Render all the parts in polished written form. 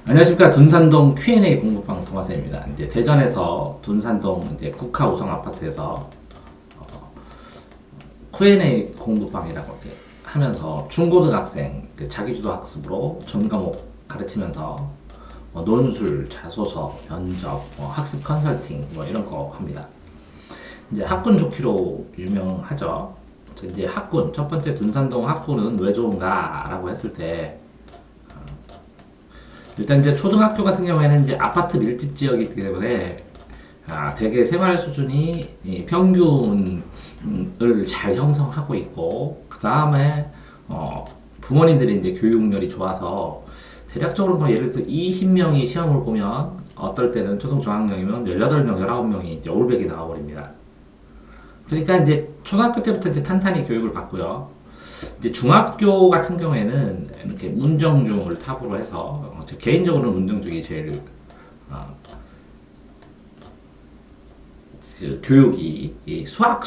안녕하십니까. 둔산동 Q&A 공부방 동화쌤입니다. 이제 대전에서 둔산동 이제 국화 우성 아파트에서 Q&A 공부방이라고 이렇게 하면서 중고등학생 자기주도 학습으로 전 과목 가르치면서 논술, 자소서, 면접, 학습 컨설팅 이런 거 합니다. 이제 학군 좋기로 유명하죠. 이제 학군 첫 번째 둔산동 학군은 왜 좋은가라고 했을 때 일단 이제 초등학교 같은 경우에는 이제 아파트 밀집 지역이기 때문에 대개 생활 수준이 평균을 잘 형성하고 있고 그 다음에 부모님들이 이제 교육열이 좋아서 대략적으로 뭐 예를 들어서 20명이 시험을 보면 어떨 때는 초등 저학년이면 18명, 19명이 이제 올백이 나와버립니다. 그러니까 이제 초등학교 때부터 이제 탄탄히 교육을 받고요. 이제 중학교 같은 경우에는 이렇게 문정중을 탑으로 해서 제 개인적으로는 문정중이 제일 그 교육이 이 수학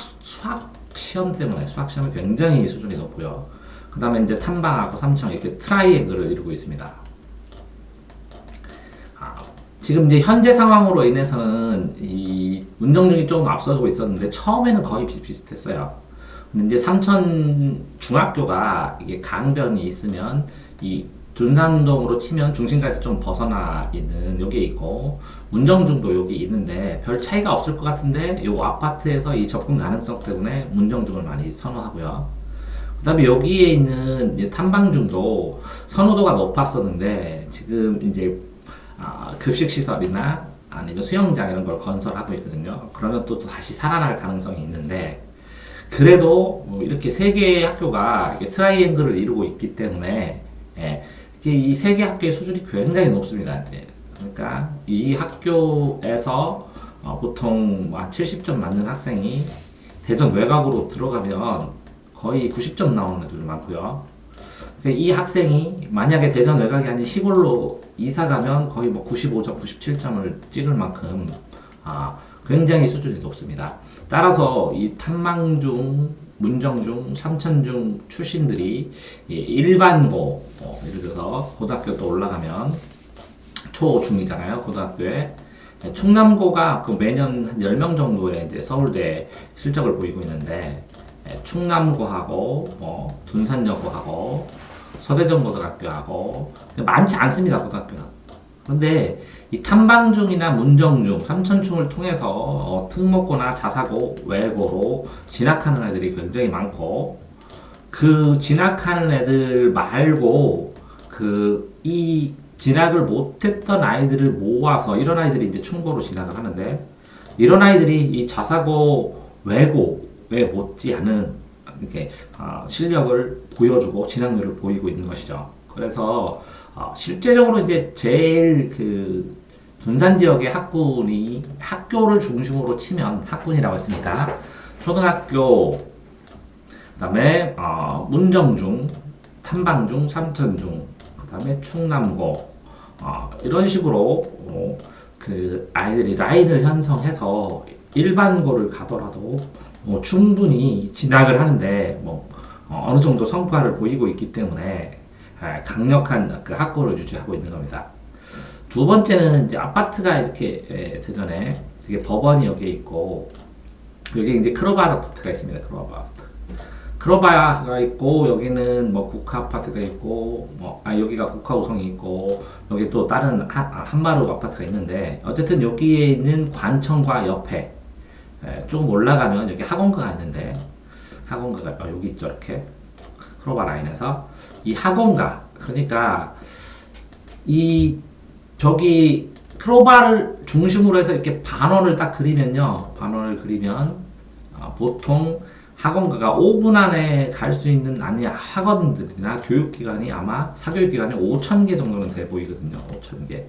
시험 때문에 수학 시험이 굉장히 수준이 높고요. 그 다음에 이제 탐방하고 삼청 이렇게 트라이앵글을 이루고 있습니다. 지금 이제 현재 상황으로 인해서는 이 문정중이 조금 앞서고 있었는데 처음에는 거의 비슷비슷했어요. 근데 이제 삼천 중학교가 이게 강변이 있으면 이 둔산동으로 치면 중심가에서 좀 벗어나 있는 여기에 있고 문정중도 여기 있는데 별 차이가 없을 것 같은데 요 아파트에서 이 접근 가능성 때문에 문정중을 많이 선호하고요. 그 다음에 여기에 있는 탐방중도 선호도가 높았었는데 지금 이제 급식 시설이나 아니면 수영장 이런 걸 건설하고 있거든요. 그러면 또 다시 살아날 가능성이 있는데 그래도 이렇게 세 개의 학교가 트라이앵글을 이루고 있기 때문에 이 세 개 학교의 수준이 굉장히 높습니다. 그러니까 이 학교에서 보통 70점 맞는 학생이 대전 외곽으로 들어가면 거의 90점 나오는 애들도 많고요. 그러니까 이 학생이 만약에 대전 외곽이 아닌 시골로 이사 가면 거의 95점, 97점을 찍을 만큼 굉장히 수준이 높습니다. 따라서 이 탐망중, 문정중, 삼천중 출신들이 일반고, 예를 들어서 고등학교 또 올라가면 초, 중이잖아요. 고등학교에. 충남고가 그 매년 한 10명 정도의 이제 서울대 실적을 보이고 있는데, 충남고하고, 둔산여고하고, 서대전고등학교하고, 많지 않습니다, 고등학교는. 그런데 이 탐방중이나 문정중, 삼천중을 통해서 특목고나 자사고, 외고로 진학하는 애들이 굉장히 많고 그 진학하는 애들 말고 이 진학을 못했던 아이들을 모아서 이런 아이들이 이제 충고로 진학을 하는데 이런 아이들이 이 자사고, 외고에 못지않은 이렇게 실력을 보여주고 진학률을 보이고 있는 것이죠. 그래서 실제적으로 이제 제일 둔산 지역의 학군이 학교를 중심으로 치면 학군이라고 했으니까 초등학교, 그다음에 문정중, 탐방중, 삼천중, 그다음에 충남고 이런 식으로 그 아이들이 라인을 형성해서 일반고를 가더라도 충분히 진학을 하는데 어느 정도 성과를 보이고 있기 때문에 강력한 그 학고를 유지하고 있는 겁니다. 두 번째는 이제 아파트가 이렇게 대전에 되게 법원이 여기에 있고 여기 이제 크로바 아파트가 있습니다. 크로바 아파트. 크로바가 있고 여기는 국화 아파트가 있고 여기가 국화 우성이 있고 여기 또 다른 한마루 아파트가 있는데 어쨌든 여기에 있는 관청과 옆에 조금 올라가면 여기 학원가가 있는데 학원가가 여기 있죠. 이렇게 크로바 라인에서 이 학원가 그러니까 저기 크로바를 중심으로 해서 이렇게 반원을 딱 그리면요. 반원을 그리면 보통 학원가가 5분 안에 갈 수 있는 학원들이나 교육기관이 아마 사교육기관이 5,000개 정도는 돼 보이거든요. 5,000개.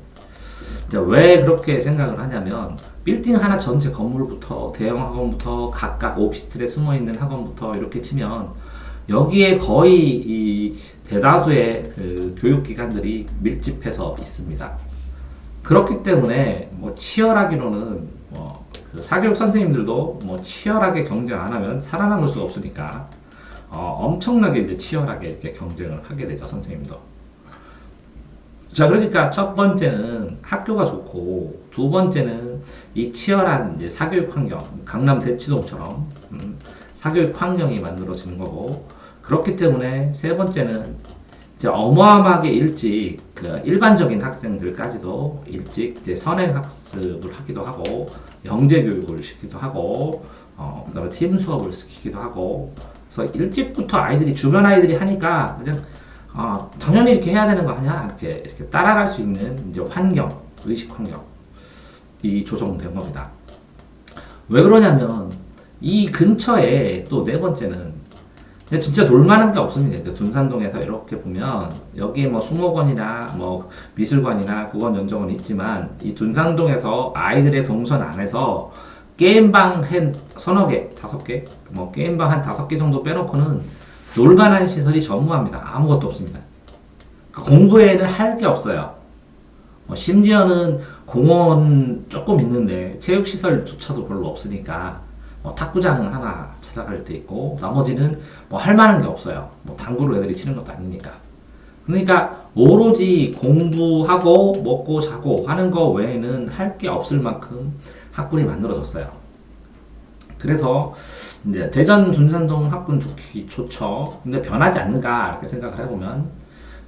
왜 그렇게 생각을 하냐면 빌딩 하나 전체 건물부터 대형 학원부터 각각 오피스텔에 숨어있는 학원부터 이렇게 치면 여기에 거의 이 대다수의 교육기관들이 밀집해서 있습니다. 그렇기 때문에 치열하기로는 사교육 선생님들도 치열하게 경쟁 안 하면 살아남을 수가 없으니까 엄청나게 이제 치열하게 이렇게 경쟁을 하게 되죠, 선생님도. 자, 그러니까 첫 번째는 학교가 좋고, 두 번째는 이 치열한 이제 사교육 환경, 강남 대치동처럼 사교육 환경이 만들어지는 거고, 그렇기 때문에 세 번째는 이제 어마어마하게 일찍 그 일반적인 학생들까지도 일찍 이제 선행 학습을 하기도 하고, 영재 교육을 시키기도 하고, 그다음에 팀 수업을 시키기도 하고, 그래서 일찍부터 아이들이 주변 아이들이 하니까 그냥 당연히 이렇게 해야 되는 거 아니야? 이렇게 따라갈 수 있는 이제 환경, 의식 환경이 조성된 겁니다. 왜 그러냐면 이 근처에 또 네 번째는 근데 진짜 놀만한 게 없습니다. 둔산동에서 이렇게 보면 여기에 뭐 수목원이나 뭐 미술관이나 국원연정원이 있지만 이 둔산동에서 아이들의 동선 안에서 게임방 한 서너 개, 다섯 개, 뭐 게임방 한 다섯 개 정도 빼놓고는 놀만한 시설이 전무합니다. 아무것도 없습니다. 공부에는 할 게 없어요. 심지어는 공원 조금 있는데 체육시설조차도 별로 없으니까 탁구장 하나 찾아갈 때 있고 나머지는 뭐 할 만한 게 없어요. 뭐 당구를 애들이 치는 것도 아니니까. 그러니까 오로지 공부하고 먹고 자고 하는 거 외에는 할 게 없을 만큼 학군이 만들어졌어요. 그래서 이제 대전 둔산동 학군 좋죠. 근데 변하지 않는가 이렇게 생각을 해보면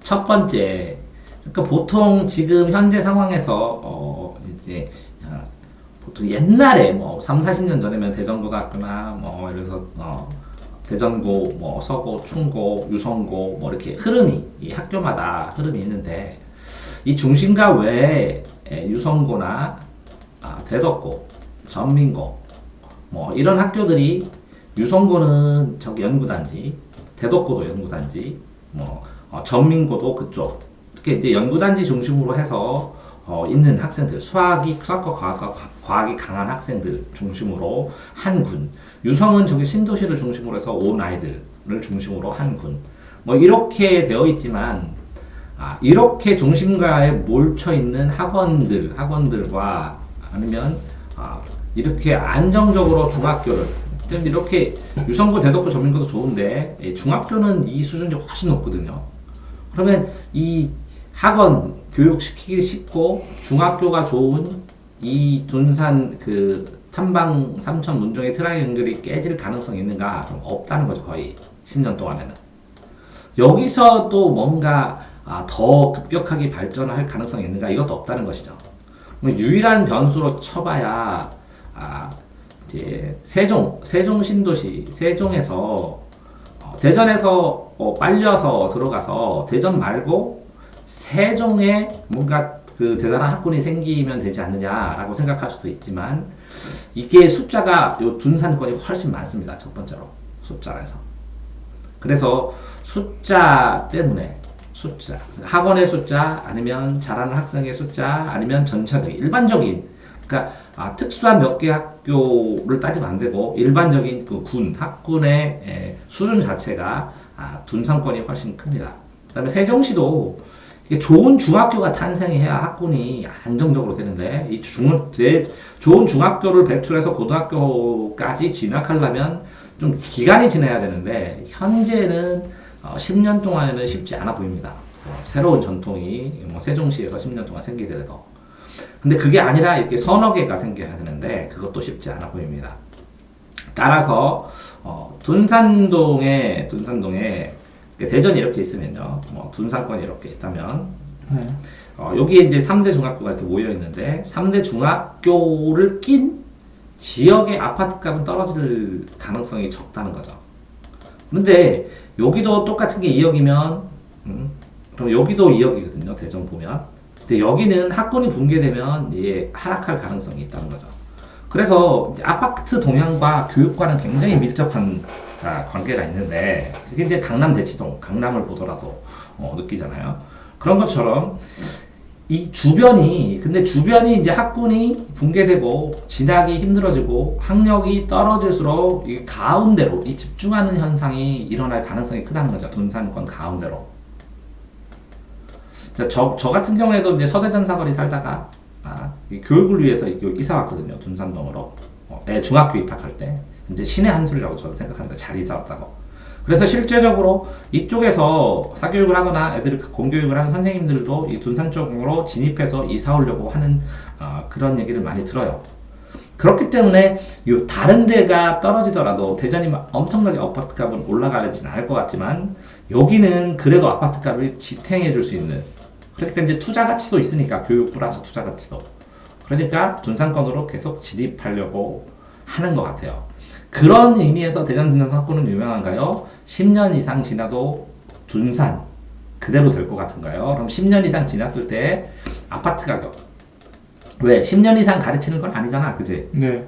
첫 번째, 그러니까 보통 지금 현재 상황에서 이제 보통 옛날에 뭐 3, 40년 전이면 대전고등학교나 뭐 이래서 대전고, 뭐 서고, 충고, 유성고 뭐 이렇게 흐름이 이 학교마다 흐름이 있는데 이 중심가 외에 유성고나 대덕고, 전민고 뭐 이런 학교들이 유성고는 저기 연구단지, 대덕고도 연구단지, 뭐 전민고도 그쪽 이렇게 이제 연구단지 중심으로 해서 있는 학생들, 수학과 과학이 강한 학생들 중심으로 한 군, 유성은 저기 신도시를 중심으로 해서 온 아이들을 중심으로 한 군, 뭐 이렇게 되어 있지만 이렇게 중심가에 몰쳐 있는 학원들과 아니면 이렇게 안정적으로 중학교를 이렇게 유성고, 대덕고, 전민고도 좋은데 중학교는 이 수준이 훨씬 높거든요. 그러면 이 학원 교육시키기 쉽고 중학교가 좋은 이 둔산 그 탐방 삼천 문정의 트라이 연결이 깨질 가능성이 있는가? 그럼 없다는 거죠. 거의 10년 동안에는. 여기서 또 뭔가 더 급격하게 발전을 할 가능성이 있는가? 이것도 없다는 것이죠. 유일한 변수로 쳐봐야 이제 세종 신도시 세종에서 대전에서 빨려서 들어가서 대전 말고 세종에 뭔가 그 대단한 학군이 생기면 되지 않느냐라고 생각할 수도 있지만 이게 숫자가 요 둔산권이 훨씬 많습니다. 첫 번째로 숫자에서. 그래서 숫자 때문에 학원의 숫자 아니면 잘하는 학생의 숫자 아니면 전체적인 일반적인 그러니까 특수한 몇 개 학교를 따지면 안 되고 일반적인 그 학군의 수준 자체가 둔산권이 훨씬 큽니다. 그다음에 세종시도 이게 좋은 중학교가 탄생해야 학군이 안정적으로 되는데 이 좋은 중학교를 배출해서 고등학교까지 진학하려면 좀 기간이 지나야 되는데 현재는 10년 동안에는 쉽지 않아 보입니다. 새로운 전통이 세종시에서 10년 동안 생기더라도 근데 그게 아니라 이렇게 서너 개가 생겨야 되는데 그것도 쉽지 않아 보입니다. 따라서 둔산동에 대전이 이렇게 있으면요, 둔산권이 이렇게 있다면 여기에 이제 3대 중학교가 이렇게 모여 있는데 3대 중학교를 낀 지역의 아파트값은 떨어질 가능성이 적다는 거죠. 그런데 여기도 똑같은 게 2억이면 그럼 여기도 2억이거든요. 대전 보면. 근데 여기는 학군이 붕괴되면 하락할 가능성이 있다는 거죠. 그래서 이제 아파트 동향과 교육과는 굉장히 밀접한 관계가 있는데 그게 이제 강남 대치동, 강남을 보더라도 느끼잖아요. 그런 것처럼 이 주변이 이제 학군이 붕괴되고 진학이 힘들어지고 학력이 떨어질수록 이 가운데로 이 집중하는 현상이 일어날 가능성이 크다는 거죠. 둔산권 가운데로. 저 같은 경우에도 이제 서대전 사거리 살다가 교육을 위해서 이사 왔거든요. 둔산동으로. 중학교 입학할 때. 이제 신의 한 수라고 저는 생각합니다. 잘 이사 왔다고. 그래서 실제적으로 이쪽에서 사교육을 하거나 애들을 공교육을 하는 선생님들도 이 둔산 쪽으로 진입해서 이사 오려고 하는 그런 얘기를 많이 들어요. 그렇기 때문에 요 다른 데가 떨어지더라도 대전이 막 엄청나게 아파트 값은 올라가지는 않을 것 같지만 여기는 그래도 아파트 값을 지탱해 줄 수 있는, 그러니까 이제 투자 가치도 있으니까, 교육 플러스 투자 가치도, 그러니까 둔산권으로 계속 진입하려고 하는 것 같아요. 그런 의미에서 대전 둔산 사건은 유명한가요? 10년 이상 지나도 둔산 그대로 될 것 같은가요? 그럼 10년 이상 지났을 때 아파트 가격, 왜 10년 이상 가르치는 건 아니잖아, 그지? 네.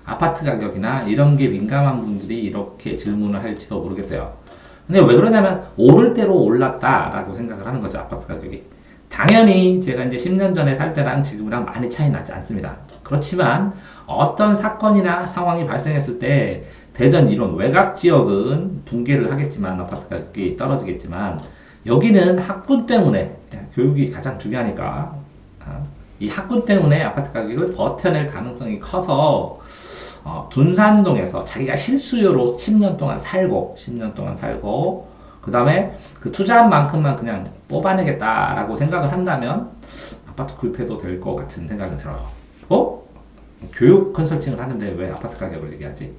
아파트 가격이나 이런 게 민감한 분들이 이렇게 질문을 할지도 모르겠어요. 근데 왜 그러냐면 오를 대로 올랐다라고 생각을 하는 거죠, 아파트 가격이. 당연히 제가 이제 10년 전에 살 때랑 지금이랑 많이 차이 나지 않습니다. 그렇지만 어떤 사건이나 상황이 발생했을 때 대전 이런 외곽 지역은 붕괴를 하겠지만, 아파트 가격이 떨어지겠지만, 여기는 학군 때문에, 교육이 가장 중요하니까 이 학군 때문에 아파트 가격을 버텨낼 가능성이 커서 둔산동에서 자기가 실수요로 10년 동안 살고 그 다음에 그 투자한 만큼만 그냥 뽑아내겠다라고 생각을 한다면 아파트 구입해도 될 것 같은 생각이 들어요. 교육 컨설팅을 하는데 왜 아파트 가격을 얘기하지?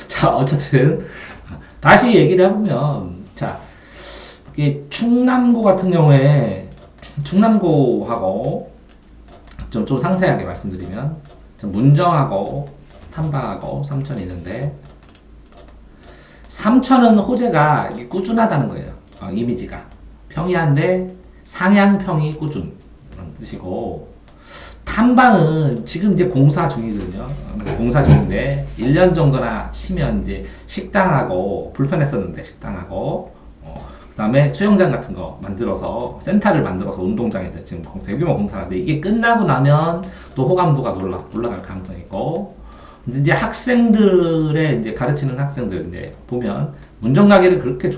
자, 어쨌든 다시 얘기를 해보면, 자, 이게 충남고 같은 경우에 충남고하고 좀 상세하게 말씀드리면, 문정하고 탐방하고 삼천이 있는데, 삼천은 호재가 꾸준하다는 거예요. 이미지가 평이한데 상향평이 꾸준, 그런 뜻이고, 탐방은 지금 이제 공사 중이거든요. 공사 중인데 1년 정도나 치면 이제 식당하고, 불편했었는데 식당하고, 그다음에 수영장 같은 거 만들어서, 센터를 만들어서 운동장인데 지금 대규모 공사하는데, 이게 끝나고 나면 또 호감도가 올라갈 가능성이 있고, 근데 이제 학생들의 이제 가르치는 학생들 이제 보면 문정 가기를 그렇게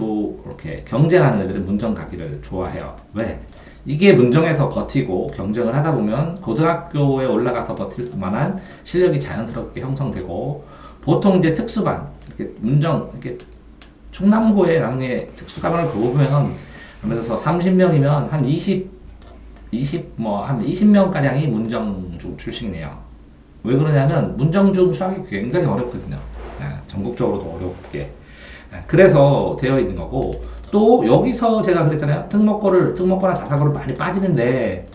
경쟁하는 애들은 문정 가기를 좋아해요. 왜? 이게 문정에서 버티고 경쟁을 하다 보면 고등학교에 올라가서 버틸 만한 실력이 자연스럽게 형성되고, 보통 이제 특수반, 이렇게 문정, 이렇게 충남고에 나중에 특수반을 보면, 그래서 30명이면 한 20명 가량이 문정중 출신이에요. 왜 그러냐면 문정중 수학이 굉장히 어렵거든요. 전국적으로도 어렵게. 그래서 되어 있는 거고, 또 여기서 제가 그랬잖아요. 특목고나 자사고를 많이 빠지는데,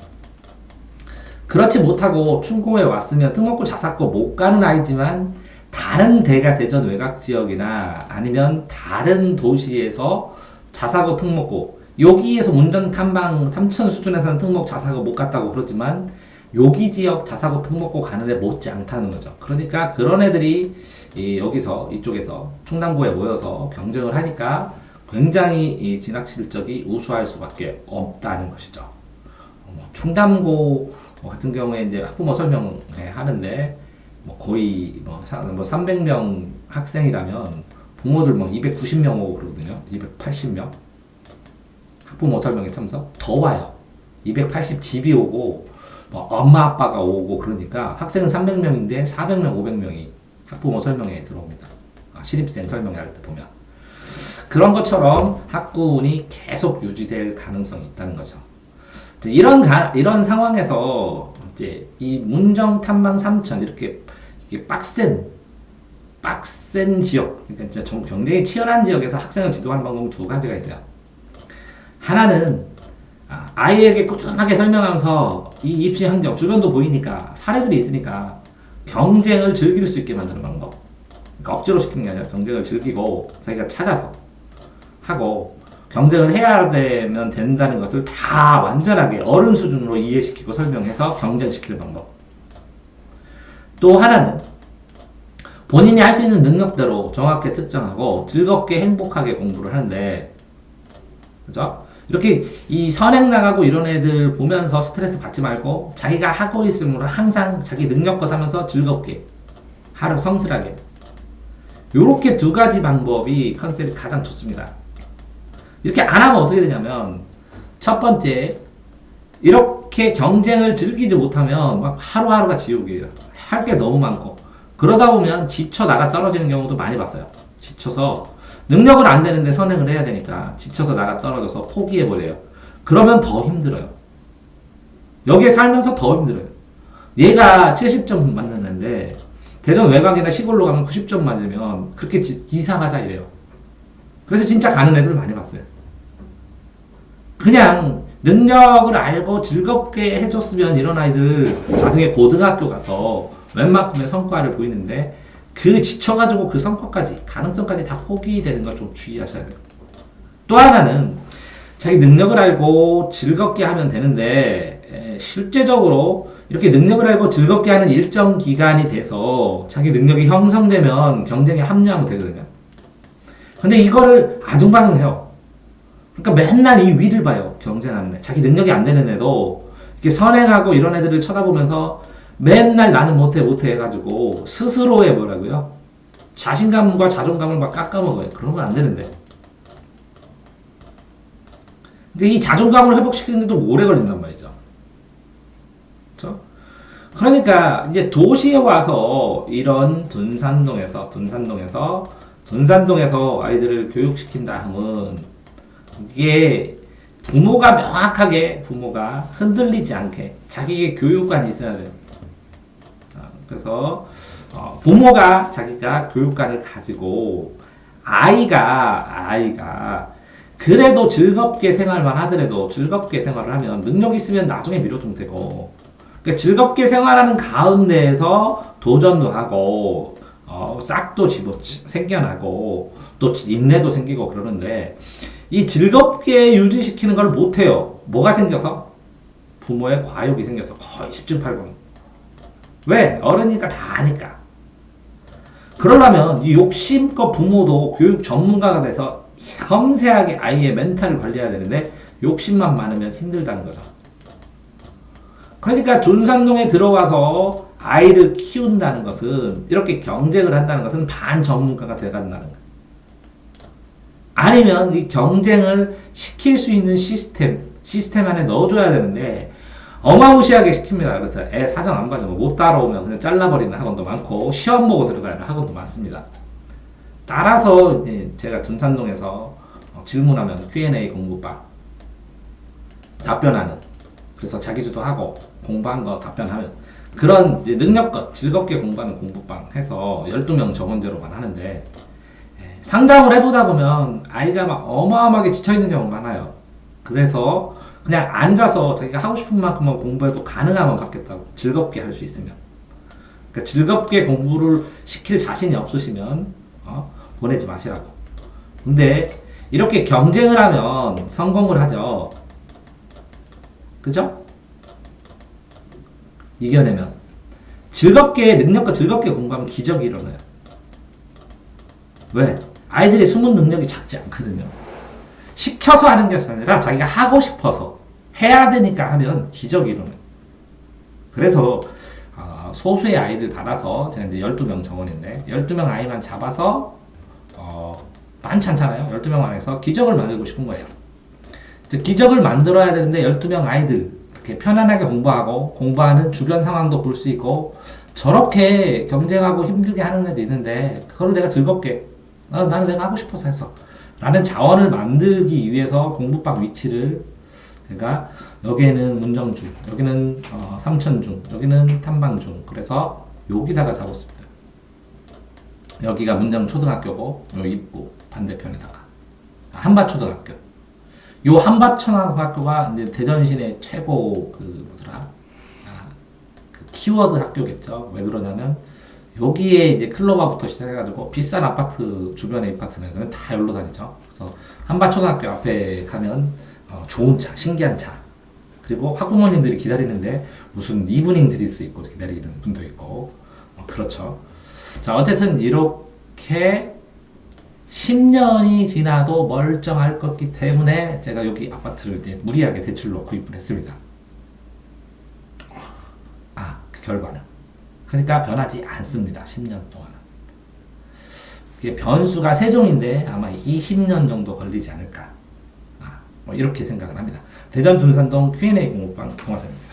그렇지 못하고 충고에 왔으면 특목고 자사고 못 가는 아이지만 다른 대가 대전 외곽 지역이나 아니면 다른 도시에서 자사고 특목고, 여기에서 운전 탐방 3천 수준에서는 특목 자사고 못 갔다고 그러지만 여기 지역 자사고 특목고 가는 애 못지 않다는 거죠. 그러니까 그런 애들이 이쪽에서 충남고에 모여서 경쟁을 하니까 굉장히 이 진학 실적이 우수할 수밖에 없다는 것이죠. 충남고 같은 경우에 이제 학부모 설명회 하는데 거의 300명 학생이라면 부모들 290명 오고 그러거든요. 280명 학부모 설명회 참석 더 와요. 280 집이 오고 엄마 아빠가 오고, 그러니까 학생은 300명인데 400명 500명이 학부모 설명회에 들어옵니다. 신입생 설명회 할 때 보면 그런 것처럼 학군이 계속 유지될 가능성이 있다는 거죠. 이런 상황에서 이제 이 문정 탐방 삼천 이렇게 빡센 지역, 그러니까 진짜 경쟁이 치열한 지역에서 학생을 지도하는 방법은 두 가지가 있어요. 하나는 아이에게 꾸준하게 설명하면서 이 입시 환경, 주변도 보이니까 사례들이 있으니까 경쟁을 즐길 수 있게 만드는 방법. 그러니까 억지로 시키는 게 아니라 경쟁을 즐기고 자기가 찾아서 하고, 경쟁을 해야 되면 된다는 것을 다 완전하게 어른 수준으로 이해시키고 설명해서 경쟁시키는 방법. 또 하나는 본인이 할 수 있는 능력대로 정확히 특정하고 즐겁게 행복하게 공부를 하는데, 그죠? 이렇게 이 선행 나가고 이런 애들 보면서 스트레스 받지 말고 자기가 하고 있으므로 항상 자기 능력껏 하면서 즐겁게 하루 성실하게, 요렇게 두 가지 방법이 컨셉이 가장 좋습니다. 이렇게 안 하면 어떻게 되냐면, 첫 번째, 이렇게 경쟁을 즐기지 못하면 막 하루하루가 지옥이에요. 할 게 너무 많고, 그러다 보면 지쳐 나가 떨어지는 경우도 많이 봤어요. 지쳐서 능력은 안 되는데 선행을 해야 되니까 지쳐서 나가 떨어져서 포기해버려요. 그러면 더 힘들어요. 여기에 살면서 더 힘들어요. 얘가 70점 맞는데 대전 외곽이나 시골로 가면 90점 맞으면 그렇게 이사 가자 이래요. 그래서 진짜 가는 애들 많이 봤어요. 그냥 능력을 알고 즐겁게 해줬으면 이런 아이들 나중에 고등학교 가서 웬만큼의 성과를 보이는데 그 지쳐가지고 그 성과까지 가능성까지 다 포기되는 걸 좀 주의하셔야 돼요. 또 하나는 자기 능력을 알고 즐겁게 하면 되는데 실제적으로 이렇게 능력을 알고 즐겁게 하는 일정 기간이 돼서 자기 능력이 형성되면 경쟁에 합류하면 되거든요. 근데 이거를 아둥바둥해요. 그러니까 맨날 이 위를 봐요. 경쟁하는 애. 자기 능력이 안 되는 애도 이렇게 선행하고 이런 애들을 쳐다보면서 맨날 나는 못해 해가지고 스스로의 뭐라고요? 자신감과 자존감을 막 깎아먹어요. 그러면 안 되는데. 근데 이 자존감을 회복시키는데도 오래 걸린단 말이죠. 그렇죠? 그러니까 이제 도시에 와서 이런 둔산동에서 아이들을 교육시킨다 하면 이게 부모가 흔들리지 않게 자기의 교육관이 있어야 돼요. 그래서 부모가 자기가 교육관을 가지고 아이가 그래도 즐겁게 생활만 하더라도 즐겁게 생활을 하면 능력 있으면 나중에 밀어주면 되고 그러니까 즐겁게 생활하는 가운데에서 도전도 하고 싹도 생겨나고 또 인내도 생기고 그러는데 이 즐겁게 유지시키는 걸 못해요. 뭐가 생겨서? 부모의 과욕이 생겨서 거의 10중 8구. 왜? 어른이니까 다 아니까. 그러려면 이 욕심껏 부모도 교육 전문가가 돼서 섬세하게 아이의 멘탈을 관리해야 되는데 욕심만 많으면 힘들다는 거죠. 그러니까 둔산동에 들어와서 아이를 키운다는 것은 이렇게 경쟁을 한다는 것은 반전문가가 돼간다는 거예요. 아니면 이 경쟁을 시킬 수 있는 시스템 안에 넣어줘야 되는데 어마무시하게 시킵니다. 그래서 애 사정 안 봐주고 못 따라오면 그냥 잘라버리는 학원도 많고 시험 보고 들어가는 학원도 많습니다. 따라서 이제 제가 둔산동에서 질문하면 Q&A 공부방 답변하는 그래서 자기주도 하고 공부한 거 답변하면 그런 이제 능력껏 즐겁게 공부하는 공부방 해서 12명 정원제로만 하는데 상담을 해보다 보면 아이가 막 어마어마하게 지쳐있는 경우가 많아요. 그래서 그냥 앉아서 자기가 하고 싶은 만큼만 공부해도 가능하면 받겠다고 즐겁게 할 수 있으면 그러니까 즐겁게 공부를 시킬 자신이 없으시면 보내지 마시라고. 근데 이렇게 경쟁을 하면 성공을 하죠. 그죠? 이겨내면 즐겁게 능력과 즐겁게 공부하면 기적이 일어나요. 왜? 아이들의 숨은 능력이 작지 않거든요. 시켜서 하는 것이 아니라 자기가 하고 싶어서 해야 되니까 하면 기적이 일어나요. 그래서 소수의 아이들 받아서 제가 이제 12명 정원인데 12명 아이만 잡아서 많지 않잖아요. 12명 안에서 기적을 만들고 싶은 거예요. 기적을 만들어야 되는데 12명 아이들 이렇게 편안하게 공부하는 주변 상황도 볼 수 있고 저렇게 경쟁하고 힘들게 하는 애도 있는데 그걸 내가 즐겁게 나는 내가 하고 싶어서 했어 라는 자원을 만들기 위해서 공부방 위치를 그러니까 여기에는 문정중, 여기는 삼천중, 여기는 탐방중 그래서 여기다가 잡았습니다. 여기가 문정초등학교고 요 입구 반대편에다가 한밭초등학교. 요 한밭초등학교가 이제 대전 시내 최고 그 키워드 학교겠죠. 왜 그러냐면 여기에 이제 클로바부터 시작해가지고 비싼 아파트 주변의 아파트는 다 여기로 다니죠. 그래서 한밭초등학교 앞에 가면 좋은 차, 신기한 차 그리고 학부모님들이 기다리는데 무슨 이브닝 드리스 입고 기다리는 분도 있고 그렇죠. 자 어쨌든 이렇게 10년이 지나도 멀쩡할 것이기 때문에 제가 여기 아파트를 이제 무리하게 대출로 구입을 했습니다. 그 결과는 그러니까 변하지 않습니다. 10년 동안은 이게 변수가 세종인데 아마 20년 정도 걸리지 않을까 뭐 이렇게 생각을 합니다. 대전 둔산동 Q&A 공부방 동화사입니다.